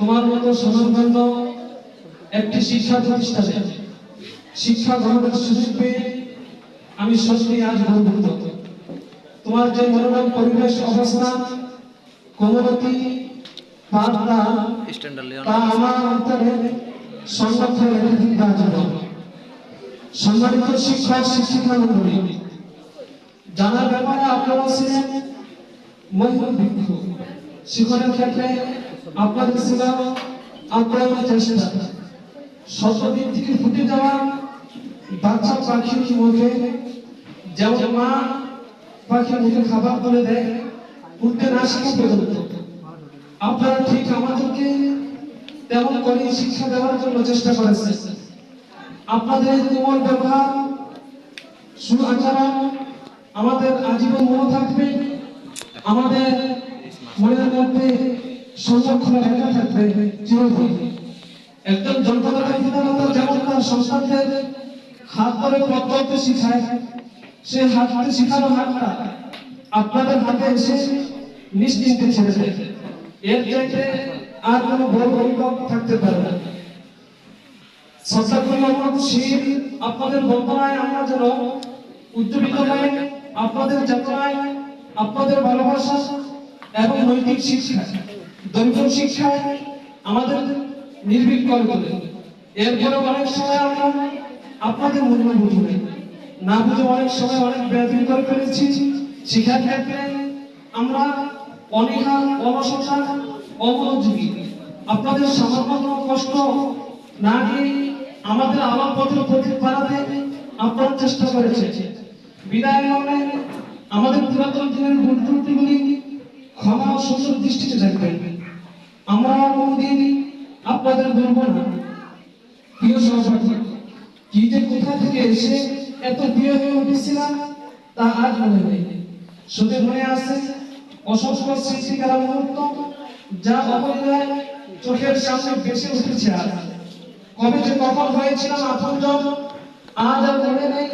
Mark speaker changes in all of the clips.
Speaker 1: তোমার মতো স্বনামধন্য একটি শিক্ষা প্রতিষ্ঠানে শিক্ষা গ্রহণের সুযোগ পেয়ে আমি সত্যি আজ গর্বিত। তোমার যে মনোরম পরিবেশ অবস্থান, কোমলতি, বার্তা তা আমার অন্তরে সংরক্ষণ রেখে দিতে আজীবন। সম্মানিত শিক্ষক শিক্ষিকা মণ্ডলী, জানার ব্যাপারে আপনারা ছিলেন মহিমভিক্ষ। শিক্ষণের ক্ষেত্রে আপনাদের ছিল আগ্রহ চেষ্টা। শতদিন থেকে ফুটে যাওয়া বাচ্চা পাখির মুখে যেমন মা পাখির মুখে খাবার তুলে দেয় উঠতে না শেখা পর্যন্ত, আপনারা ঠিক আমাদেরকে তেমন করে শিক্ষা দেওয়ার জন্য চেষ্টা করেছেন। আপনাদের কোমল ব্যবহার, সুআচরণ আমাদের আজীবন মনে থাকবে, আমাদের মনের মধ্যে সংরক্ষণ রেখে থাকবে চিরদিন। একজন জন্মদাতা পিতামাতা যেমন তার সন্তানদের হাত ধরে পথ চলতে শিখায়, সে হাঁটতে শিখানো হাতটা আপনাদের হাতে এসে নিশ্চিন্তে ছেড়ে দেয়। এর চাইতে আর কোনো বড় অনুভব থাকতে পারে না। শ্রদ্ধাকরী শীল আপনাদের বন্দনায় আমরা যেন উজ্জীবিত হয়ে আপনাদের চেতনায়, আপনাদের ভালোবাসা এবং নৈতিক শিক্ষা, দৈনিক শিক্ষায় আমাদের নির্ভীক করে তোলে। এরপরে অনেক সময় আমরা আপনাদের মূল্য বুঝি না বুঝে অনেক সময় অনেক ব্যাধি করে ফেলেছি। শিক্ষার ক্ষেত্রে আমরা অনীহা, অলসতা, অমনোযোগী। আপনাদের সামান্য কষ্ট না দিয়ে আমাদের আলোর পথের প্রতীক বাড়াতে আপনারা চেষ্টা করেছে। বিদায় নয় আমাদের পুরাতন দিনের ভুল ত্রুটিগুলি ক্ষমা ও সুন্দর দৃষ্টিতে দেখবেন। আমরা কোনদিন আপনাদের বলবো না। প্রিয় সহপাঠী, কি যে কোথা থেকে এসে এত প্রিয় হয়ে উঠেছিলাম তা আজ মনে নেই। শুধু মনে আছে অসংখ্য স্মৃতিকার মুহূর্ত, যা অবলীলায় চোখের সামনে ভেসে উঠেছে। আজ কবে যে কখন হয়েছিলাম আপনজন আজ আর মনে নেই।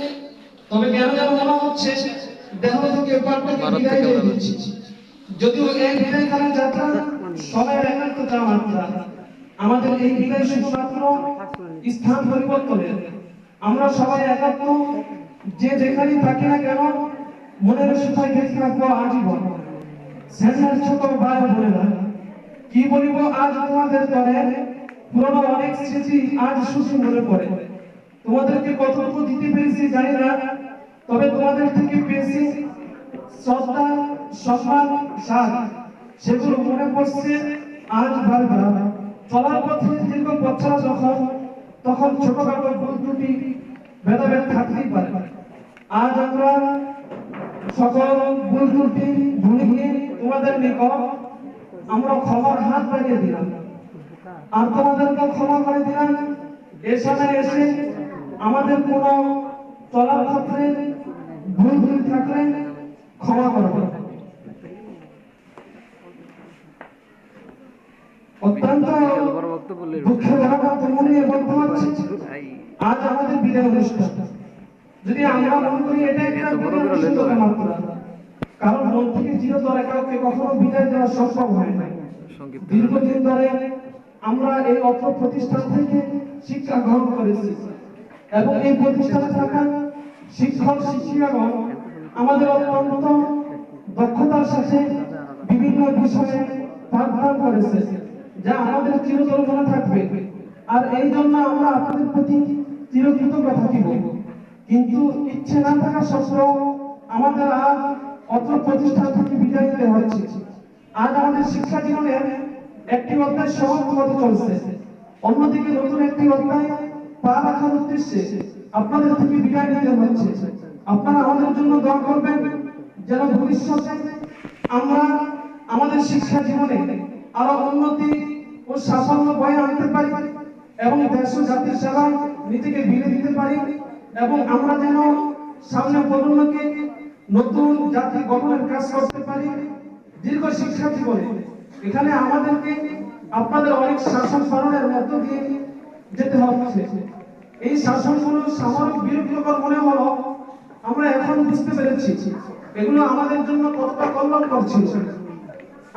Speaker 1: তবে কেন যেন মনে হচ্ছে দেহ থেকে পাটটাকে বিদায় দিয়ে দিচ্ছি। যদিও এই বিদায়কালীন যাত্রা সময়ের একান্ততা মাত্রা, আমাদের এই বিদায় শুধুমাত্র স্থান পরিবর্তনের। আমরা সবাই একাত্ম, যে যেখানেই থাকি না কেন মনের সুতায় গেঁথে রাখবো আজীবন। স্যান্ডেল ছোট ভাই বোনেরা, কি বলিব আজ তোমাদের তরে, পুরনো অনেক স্মৃতি আজ শুধু মনে পড়ে। তোমাদেরকে কতটুকু দিতে পেরেছি জানি না, তবে তোমাদের থেকে পেয়েছি শ্রদ্ধা, সম্মান, সাথ। সেগুলো মনে পড়ছে আজ বারবার। চলার পথে দীর্ঘ পথ চলা যখন, তখন ছোটখাটো ভুল ত্রুটি ভেদাভেদ থাকতেই পারে। আজ আমরা সকল ভুল ত্রুটি ভুলে গিয়ে তোমাদের নিকট আমরা ক্ষমার হাত বাড়িয়ে দিলাম, আর তোমাদেরকে ক্ষমা করে দিলাম। এর সামনে এসে আমাদের কোনো চলার পথে ভুল থাকলে ক্ষমা করবে। অত্যন্ত দুঃখের ভাবনা মনে নিয়ে বলতে পারছি আজ আমাদের বিদায় অনুষ্ঠান। যদি আমরা মনে করি এটা একটা বিদায় মাত্র, কারণ মন থেকে চিরতরে কাউকে কখনো বিদায় দেওয়া সম্ভব হয় না। দীর্ঘদিন ধরে আমরা এই অত্র প্রতিষ্ঠান থেকে শিক্ষা গ্রহণ করেছি এবং এই প্রতিষ্ঠানে থাকা শিক্ষক শিক্ষিকাগণ আমাদের অত্যন্ত দক্ষতার সাথে বিভিন্ন বিষয়ে পাঠদান করেছে, যা আমাদের চিরতর মনে থাকবে। আর এই জন্য আমরা আপনাদের প্রতি চিরকৃতজ্ঞ থাকিব। কিন্তু ইচ্ছে না থাকা সত্ত্বেও আমাদের আজ অত্র প্রতিষ্ঠান থেকে বিদায় নিতে হচ্ছে। আজ আমাদের শিক্ষা জীবনের একটি অধ্যায় সমাপ্ত হতে চলছে, অন্যদিকে নতুন একটি অধ্যায় পা রাখার উদ্দেশ্যে আপনাদের থেকে বিদায় নিতে হচ্ছে। আপনারা আমাদের জন্য দোয়া করবেন যেন ভবিষ্যতে আমরা আমাদের শিক্ষা জীবনে আরো উন্নতি ও সাফল্য বয়ে আনতে পারি এবং দেশ ও জাতির সেবায় নিজেকে বিলে দিতে পারি, এবং আমরা যেন সামনে প্রজন্মকে নতুন জাতি গঠনের কাজ করতে পারি। দীর্ঘ শিক্ষা জীবনে এখানে আমাদেরকে আপনাদের অনেক শাসন পালনের মধ্য দিয়ে যেতে হচ্ছে। এই শাসনগুলো সামরিক বিরক্তিকর মনে হলো আমরা এখন বুঝতে পেরেছি এগুলো আমাদের জন্য কতটা কল্যাণকর ছিল।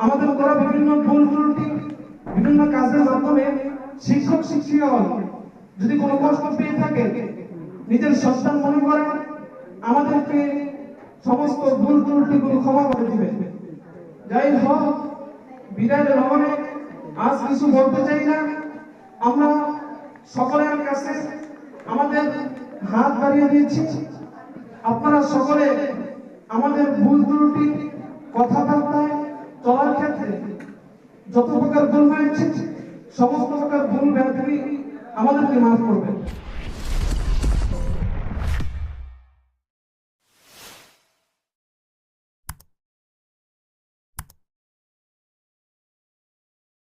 Speaker 1: আমাদের করা বিভিন্ন ভুল ত্রুটি বিভিন্ন কাজের মাধ্যমে শিক্ষক শিক্ষিকাগণ যদি কোনো কষ্ট পেয়ে থাকে, নিজের সন্তান মনে করেন, আমাদেরকে সমস্ত ভুল ত্রুটিগুলো ক্ষমা করে দিবেন। যাই হোক, বিদায়ের লগ্নে আজ কিছু বলতে চাই না। আমরা সকলের কাছে আমাদের হাত বাড়িয়ে দিয়েছি। আপনারা সকলে আমাদের ভুল ত্রুটি কথাবার্তায় চলার ক্ষেত্রে যত প্রকার ভুল হয়েছে, সমস্ত প্রকার ভুল ব্যক্তি আমাদেরকে মাফ করবেন।